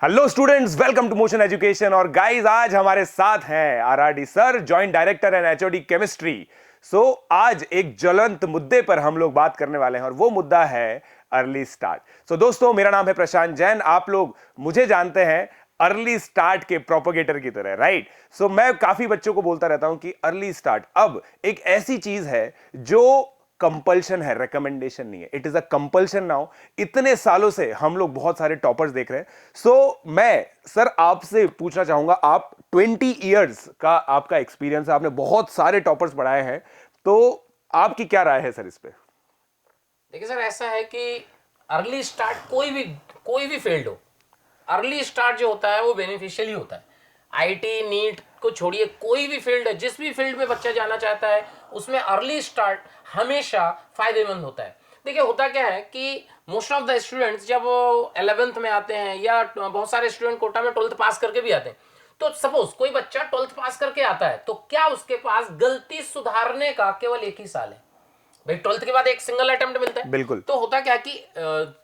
Hello students, welcome to Motion Education. और guys, आज हमारे साथ हैं RRD sir, joint director and HOD chemistry. आज एक ज्वलंत मुद्दे पर हम लोग बात करने वाले हैं और वो मुद्दा है अर्ली स्टार्ट। दोस्तों, मेरा नाम है प्रशांत जैन। आप लोग मुझे जानते हैं अर्ली स्टार्ट के प्रोपोगेटर की तरह, राइट? मैं काफी बच्चों को बोलता रहता हूं कि अर्ली स्टार्ट अब एक ऐसी चीज है जो कंपल्शन है, रिकमेंडेशन नहीं है। It is a compulsion now. इतने सालों से हम लोग बहुत सारे टॉपर्स देख रहे हैं। मैं सर आपसे पूछना चाहूंगा, आप 20 इयर्स का आपका एक्सपीरियंस है, आपने बहुत सारे टॉपर्स पढ़ाए हैं, तो आपकी क्या राय है सर इस पे? देखिए सर, ऐसा है कि अर्ली स्टार्ट कोई भी फील्ड हो, अर्ली स्टार्ट जो होता है वो बेनिफिशियल ही होता है। आईटी नीट को छोड़िए, कोई भी फील्ड है, जिस भी फील्ड में बच्चा जाना चाहता है उसमें अर्ली स्टार्ट हमेशा फायदेमंद होता है। देखिए, होता क्या है कि मोस्ट ऑफ द स्टूडेंट्स जब 11th में आते हैं, या बहुत सारे स्टूडेंट कोटा में 12th पास करके भी आते हैं, तो सपोज कोई बच्चा 12th पास करके आता है, तो क्या उसके पास गलती सुधारने का केवल एक ही साल है? भाई 12th के बाद एक सिंगल अटेम्प्ट मिलता है। बिल्कुल। तो होता क्या कि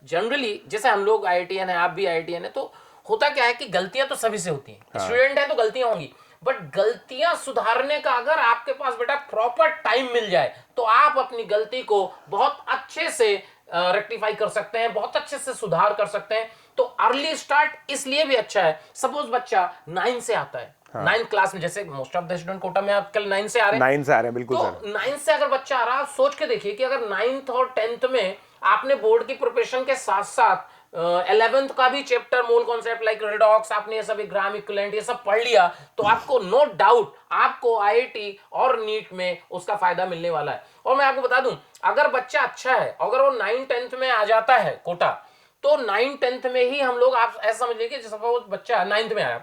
जनरली जैसे हम लोग आईआईटीएन है, आप भी आईआईटीएन है, तो होता क्या है कि गलतियां तो सभी से होती हैं। स्टूडेंट है तो गलतियां होंगी, बट गलतियां सुधारने का अगर आपके पास बेटा प्रॉपर टाइम मिल जाए तो आप अपनी गलती को बहुत अच्छे से रेक्टिफाई कर सकते हैं, बहुत अच्छे से सुधार कर सकते हैं। तो अर्ली स्टार्ट इसलिए भी अच्छा है। सपोज बच्चा 9 से आता है, 9th क्लास में, जैसे most of the student Kota में आप कल 9 से आ रहे हैं, 9 से आ रहे हैं, बिल्कुल तो सर। 9th से अगर बच्चा आ रहा है, सोच के देखिए कि अगर 9th और 10th में आपने बोर्ड की प्रिपरेशन के साथ साथ 11th का भी chapter, mole concept like redox, आपने ये सब ग्राम इक्विवेलेंट ये सब पढ़ लिया, तो आपको नो डाउट आपको आईआईटी और नीट में उसका फायदा मिलने वाला है। और मैं आपको बता दूं, अगर बच्चा अच्छा है, अगर वो 9th-10th में आ जाता है कोटा, तो 9th-10th में ही हम लोग, आप ऐसा समझिए कि सपोज बच्चा 9th में आया,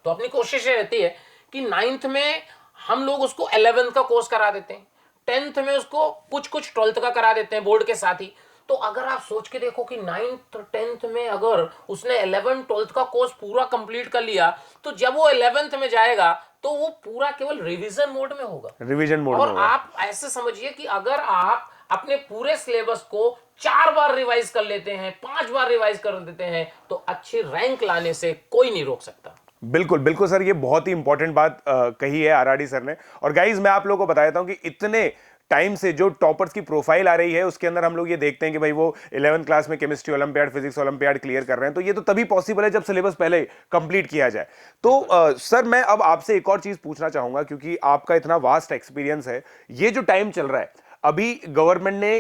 तो अपनी कोशिश ये रहती है कि 9th में हम लोग उसको 11th का कोर्स करा देते हैं, 10th में उसको कुछ 12th का करा देते हैं बोर्ड के साथ ही। तो अगर आप सोच के देखो कि 9th 10th में अगर उसने 11th 12th का कोर्स पूरा कंप्लीट कर लिया, तो जब वो 11th में जाएगा तो वो पूरा केवल रिवीजन मोड में होगा। रिवीजन मोड में और होगा। आप ऐसे समझिए कि अगर आप अपने पूरे सिलेबस को 4 बार रिवाइज कर लेते हैं, 5 बार रिवाइज कर देते हैं, तो अच्छी रैंक लाने से कोई नहीं रोक सकता। बिल्कुल बिल्कुल सर, ये बहुत ही इंपॉर्टेंट बात कही है आरआरडी सर ने। और गाइज, मैं आप लोगों को बता देता हूं कि इतने टाइम से जो टॉपर्स की प्रोफाइल आ रही है उसके अंदर हम लोग ये देखते हैं कि भाई वो 11th क्लास में chemistry olympiad, physics olympiad clear कर रहे हैं। तो ये तो तभी पॉसिबल है जब सिलेबस पहले कंप्लीट किया जाए। तो सर, मैं अब आपसे एक और चीज पूछना चाहूंगा, क्योंकि आपका इतना वास्ट एक्सपीरियंस है। ये जो टाइम चल रहा है, अभी गवर्नमेंट ने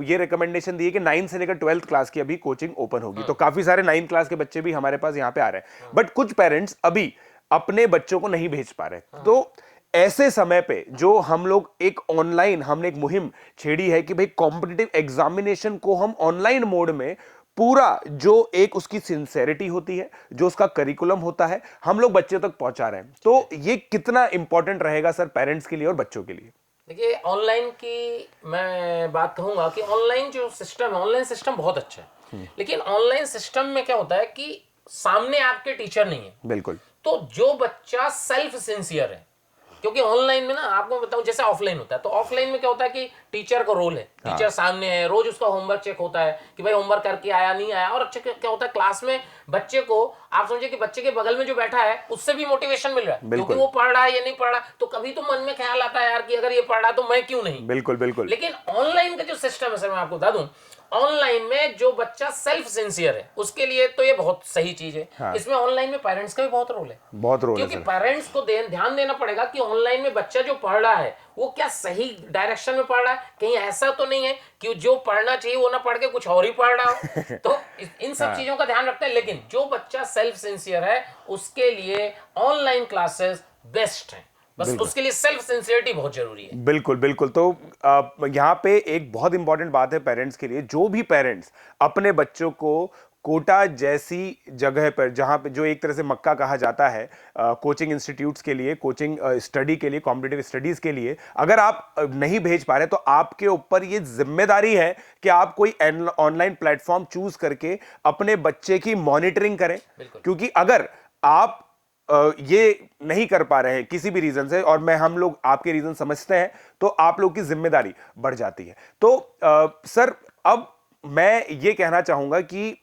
ये रिकमेंडेशन दी है कि 9 से लेकर 12th क्लास की अभी कोचिंग ओपन होगी। तो काफी सारे 9th क्लास के बच्चे भी हमारे पास यहाँ पे आ रहे हैं, बट कुछ पेरेंट्स अभी अपने बच्चों को नहीं भेज पा रहे। तो ऐसे समय पे जो हम लोग एक ऑनलाइन, हमने एक मुहिम छेड़ी है कि भाई कॉम्पिटिटिव एग्जामिनेशन को हम ऑनलाइन मोड में पूरा, जो एक उसकी सिंसेरिटी होती है, जो उसका करिकुलम होता है, हम लोग बच्चों तक पहुंचा रहे हैं। तो ये कितना इंपॉर्टेंट रहेगा सर पेरेंट्स के लिए और बच्चों के लिए? देखिए, ऑनलाइन की मैं बात कहूंगा कि ऑनलाइन जो सिस्टम है, ऑनलाइन सिस्टम बहुत अच्छा है, लेकिन ऑनलाइन सिस्टम में क्या होता है कि सामने आपके टीचर नहीं है। बिल्कुल। तो जो बच्चा सेल्फ सिंसियर है, क्योंकि ऑनलाइन में ना आपको बताऊं, जैसे ऑफलाइन होता है, तो ऑफलाइन में क्या होता है कि टीचर का रोल है, टीचर सामने है, रोज उसका होमवर्क चेक होता है कि भाई होमवर्क करके आया नहीं आया। और अच्छा क्या होता है, क्लास में बच्चे को, आप समझिए कि बच्चे के बगल में जो बैठा है उससे भी मोटिवेशन मिल रहा है, क्योंकि वो पढ़ रहा है या नहीं पढ़ रहा। तो कभी तो मन में ख्याल आता है यार कि अगर ये पढ़ रहा है तो मैं क्यों नहीं। बिल्कुल बिल्कुल। लेकिन ऑनलाइन का जो सिस्टम है सर, मैं आपको बता दूं, ऑनलाइन में जो बच्चा सेल्फ सिंसियर है उसके लिए तो ये बहुत सही चीज है। इसमें ऑनलाइन में पेरेंट्स का भी बहुत रोल है, बहुत रोल है क्योंकि पेरेंट्स को ध्यान देना पड़ेगा कि ऑनलाइन में बच्चा जो पढ़ रहा है वो क्या सही डायरेक्शन में पढ़ रहा है, कहीं ऐसा तो नहीं है कि जो पढ़ना चाहिए वो ना पढ़ के कुछ और ही पढ़ रहा हो। तो इन सब चीजों का ध्यान रखते हैं। लेकिन जो बच्चा सेल्फ सिंसियर है उसके लिए ऑनलाइन क्लासेस बेस्ट हैं, बस उसके लिए सेल्फ सिंसियरिटी बहुत जरूरी है। बिल्कुल बिल्कुल। तो यहाँ पे एक बहुत इंपॉर्टेंट बात है पेरेंट्स के लिए। जो भी पेरेंट्स अपने बच्चों को कोटा जैसी जगह पर, जहाँ पे जो एक तरह से मक्का कहा जाता है कोचिंग इंस्टीट्यूट्स के लिए, कोचिंग स्टडी के लिए, कॉम्पिटिटिव स्टडीज के लिए, अगर आप नहीं भेज पा रहे तो आपके ऊपर ये जिम्मेदारी है कि आप कोई ऑनलाइन प्लेटफॉर्म चूज करके अपने बच्चे की मॉनिटरिंग करें। क्योंकि अगर आप ये नहीं कर पा रहे हैं किसी भी रीजन से, और हम लोग आपके रीजन समझते हैं, तो आप लोग की जिम्मेदारी बढ़ जाती है। तो सर, अब मैं ये कहना चाहूंगा कि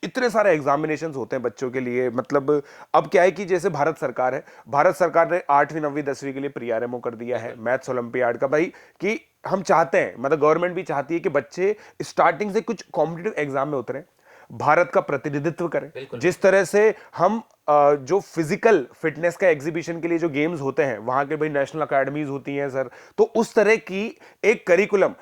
इतने सारे एग्जामिनेशंस होते हैं बच्चों के लिए, मतलब अब क्या है कि जैसे भारत सरकार है, भारत सरकार ने 8वीं 9वीं 10वीं के लिए प्री आरएमओ कर दिया है मैथ्स ओलंपियाड का भाई, कि हम चाहते हैं, मतलब गवर्नमेंट भी चाहती है कि बच्चे स्टार्टिंग से कुछ कॉम्पिटिटिव एग्जाम में उतरे, भारत का प्रतिनिधित्व करें। जिस तरह से हम जो फिजिकल फिटनेस का एग्जीबिशन के लिए जो गेम्स होते हैं वहां के भाई नेशनल अकेडमीज होती हैं सर, तो उस तरह की एक करिकुलम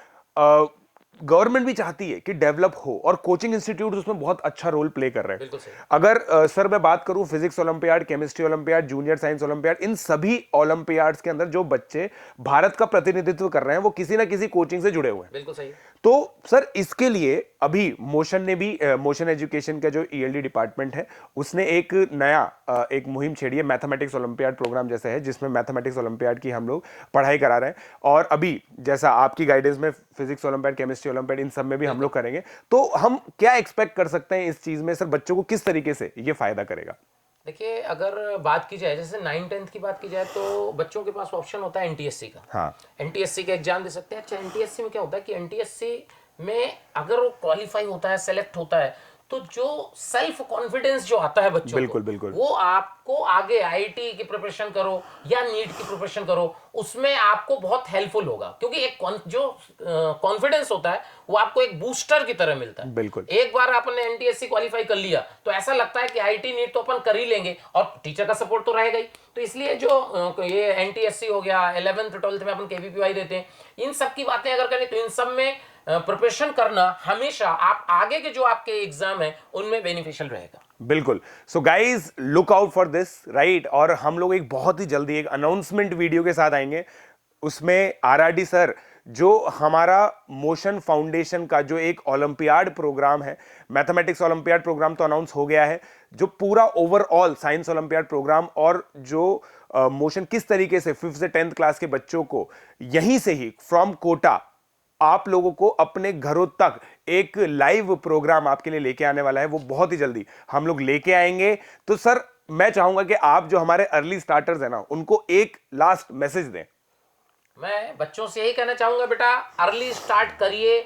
गवर्नमेंट भी चाहती है कि डेवलप हो, और कोचिंग इंस्टीट्यूट उसमें बहुत अच्छा रोल प्ले कर रहे हैं। अगर सर मैं बात करूं physics olympiad, chemistry olympiad, junior science olympiad, इन सभी ओलंपियाड्स के अंदर जो बच्चे भारत का प्रतिनिधित्व कर रहे हैं वो किसी ना किसी कोचिंग से जुड़े हुए हैं। बिल्कुल सही। तो सर इसके लिए अभी मोशन ने भी, मोशन एजुकेशन का जो ईएलडी डिपार्टमेंट है उसने एक नया एक मुहिम छेड़ी है, मैथमेटिक्स ओलंपियाड प्रोग्राम जैसे है, जिसमें मैथमेटिक्स ओलंपियाड की हम लोग पढ़ाई करा रहे हैं। और अभी जैसा आपकी गाइडेंस में फिजिक्स ओलंपियाड, केमिस्ट्री ओलंपियाड, इन सब में भी हम लोग करेंगे। तो हम क्या एक्सपेक्ट कर सकते हैं इस चीज में सर, बच्चों को किस तरीके से ये फायदा करेगा? देखिए, अगर बात की जाए जैसे 9-10 की बात की जाए तो बच्चों के पास ऑप्शन होता है एनटीएससी का। हाँ, एनटीएससी का एग्जाम दे सकते हैं। अच्छा, एनटीएससी में क्या होता है कि एनटीएससी में अगर वो क्वालिफाई होता है, सेलेक्ट होता है, तो जो सेल्फ कॉन्फिडेंस जो आता है बच्चों बिल्कुल को, बिल्कुल, वो आपको आगे आईआईटी की प्रिपरेशन करो या नीट की प्रिपरेशन करो, उसमें आपको बहुत हेल्पफुल होगा। क्योंकि एक जो कॉन्फिडेंस होता है वो आपको एक बूस्टर की तरह मिलता है। बिल्कुल। एक बार आपने एनटीएससी क्वालिफाई कर लिया तो ऐसा लगता है कि आईआईटी नीट तो अपन कर ही लेंगे, और टीचर का सपोर्ट तो रहेगा ही। तो इसलिए जो ये एनटीएससी हो गया, 11th 12th में अपन केवीपीवाई देते हैं, इन सब की बातें अगर करें तो इन सब में प्रिपरेशन करना हमेशा आप आगे के जो आपके एग्जाम है उनमें बेनिफिशियल रहेगा। बिल्कुल। So guys look out for this, right. और हम लोग एक बहुत ही जल्दी एक अनाउंसमेंट वीडियो के साथ आएंगे, उसमें आरआरडी सर जो हमारा मोशन फाउंडेशन का जो एक ओलंपियाड प्रोग्राम है, मैथमेटिक्स ओलंपियाड प्रोग्राम तो अनाउंस हो गया है, जो पूरा ओवरऑल साइंस ओलंपियाड प्रोग्राम और जो मोशन किस तरीके से 5th से 10th क्लास के बच्चों को यहीं से ही फ्रॉम कोटा आप लोगों को अपने घरों तक एक लाइव प्रोग्राम आपके लिए लेके आने वाला है, वो बहुत ही जल्दी हम लोग लेके आएंगे। तो सर मैं चाहूंगा कि आप जो हमारे अर्ली स्टार्टर्स हैं ना, उनको एक लास्ट मैसेज दें। मैं बच्चों से यही कहना चाहूंगा, बेटा अर्ली स्टार्ट करिए,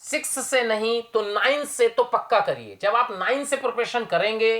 6 से नहीं तो 9 से तो पक्का करिए। जब आप 9 से प्रिपरेशन करेंगे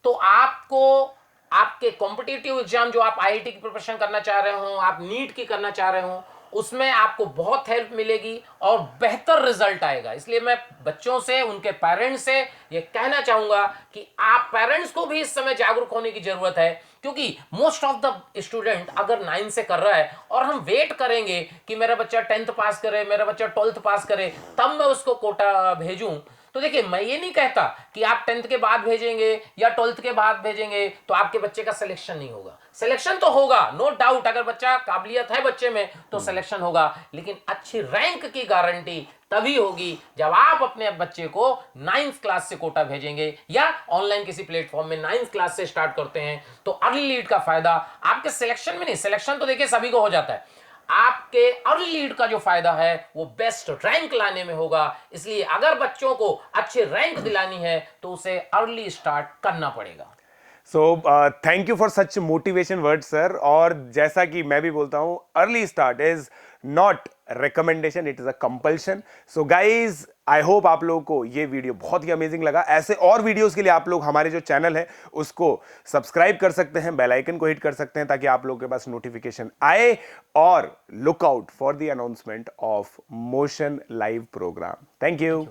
तो आपको आपके कॉम्पिटिटिव एग्जाम जो आप आईआईटी की प्रिपरेशन करना चाह रहे हो, आप नीट की करना चाह रहे हो, उसमें आपको बहुत हेल्प मिलेगी और बेहतर रिजल्ट आएगा। इसलिए मैं बच्चों से, उनके पेरेंट्स से ये कहना चाहूंगा कि आप पेरेंट्स को भी इस समय जागरूक होने की जरूरत है, क्योंकि मोस्ट ऑफ द स्टूडेंट अगर 9 से कर रहा है और हम वेट करेंगे कि मेरा बच्चा 10th पास करे, मेरा बच्चा 12th पास करे, तब मैं उसको कोटा भेजूं, तो देखिए मैं ये नहीं कहता कि आप 10th के बाद भेजेंगे या 12th के बाद भेजेंगे तो आपके बच्चे का सिलेक्शन नहीं होगा। सिलेक्शन तो होगा, नो डाउट। अगर बच्चा काबिलियत है बच्चे में तो सिलेक्शन होगा, लेकिन अच्छी रैंक की गारंटी तभी होगी जब आप अपने बच्चे को 9th क्लास से कोटा भेजेंगे या ऑनलाइन किसी प्लेटफॉर्म में 9th क्लास से स्टार्ट करते हैं। तो अर्ली लीड का फायदा आपके सिलेक्शन में नहीं, सिलेक्शन तो देखिए सभी को हो जाता है, आपके अर्ली लीड का जो फायदा है वो बेस्ट रैंक लाने में होगा। इसलिए अगर बच्चों को अच्छे रैंक दिलानी है तो उसे अर्ली स्टार्ट करना पड़ेगा। So thank you for such motivation word sir. और जैसा कि मैं भी बोलता हूं, early start is not recommendation, it is a compulsion. So guys I hope आप लोगों को ये वीडियो बहुत ही अमेजिंग लगा। ऐसे और वीडियोस के लिए आप लोग हमारे जो चैनल है उसको सब्सक्राइब कर सकते हैं, बेल आइकन को हिट कर सकते हैं ताकि आप लोगों के पास नोटिफिकेशन आए। और look out for the announcement of motion live program. Thank you.